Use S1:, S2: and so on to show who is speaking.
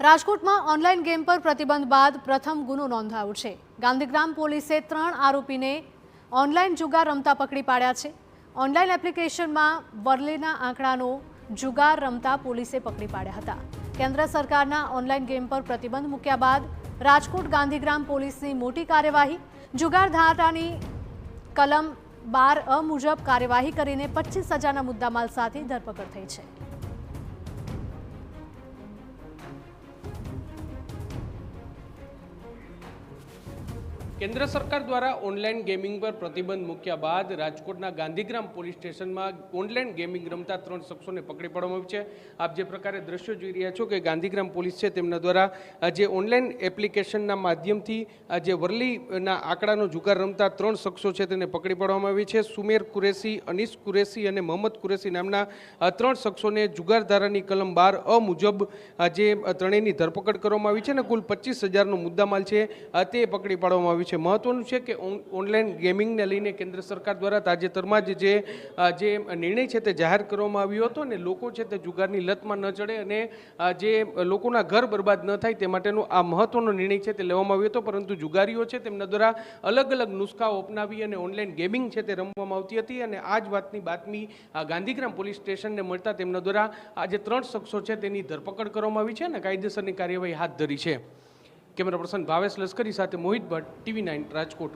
S1: રાજકોટમાં online game પર પ્રતિબંધ બાદ પ્રથમ ગુનો નોંધાયો છે। ગાંધીગ્રામ પોલીસે 3 આરોપીને ઓનલાઈન જુગાર રમતા પકડી પાડ્યા છે। ઓનલાઈન એપ્લિકેશનમાં વરલીના આંકડાનો જુગાર રમતા પોલીસે પકડી પાડ્યા હતા। કેન્દ્ર સરકારના ઓનલાઈન ગેમ પર પ્રતિબંધ મૂક્યા બાદ રાજકોટ ગાંધીગ્રામ પોલીસની મોટી કાર્યવાહી। જુગાર ધારાની કલમ 12 મુજબ કાર્યવાહી કરીને 25,000ના મુદ્દામાલ સાથે ધરપકડ થઈ છે।
S2: केंद्र सरकार द्वारा ऑनलाइन गेमिंग पर प्रतिबंध मूक्या बाद राजकोटना गांधीग्राम पोलीस स्टेशन में ऑनलाइन गेमिंग रमता 3 शख्सों ने पकड़ी पाडवामां आव्या छे। आप जे प्रकारे दृश्यो जोई रह्या छो कि गांधीग्राम पोलीस छे तेमना द्वारा जे ऑनलाइन एप्लिकेशनना माध्यमथी जे वरलीना आंकड़ानो जुगार रमता 3 शख्सों छे तेने पकड़ी पाडवामां आवी छे। सुमेर कुरेशी, अनीस कुरेशी अने मोहम्मद कुरेशी नामना 3 शख्सों ने जुगार धारानी कलम 12 मुजब जे त्रणेयनी धरपकड़ करवामां आवी छे ने कुल 25,000नो मुद्दामाल छे ते पकड़ी पाडवामां आवी छे। महत्वनुं छे कि ऑनलाइन गेमिंग ने लईने केंद्र सरकार द्वारा ताजेतरमां ज जे निर्णय छे ते जाहेर करवामां आव्यो हतो ने लोको छे ते जुगारनी लतमां न चढ़े अने जे लोकोना घर बर्बाद न थाय ते माटेनो आ महत्वनो निर्णय छे ते लेवामां आव्यो हतो। परंतु जुगारीओ छे तेमना द्वारा अलग अलग नुस्खाओ अपनावी अने ऑनलाइन गेमिंग छे ते रमवामां आवती हती अने आ ज वातनी बातमी गांधीग्राम पोलीस स्टेशनने मळता तेमना द्वारा आ जे 3 शख्सो छे तेनी धरपकड़ करवामां आवी छे अने कायदेसरनी कार्यवाही हाथ धरी छे। कैमरा पर्सन भावेश लश्करी साथे मोहित भट्ट, TV9 राजकोट।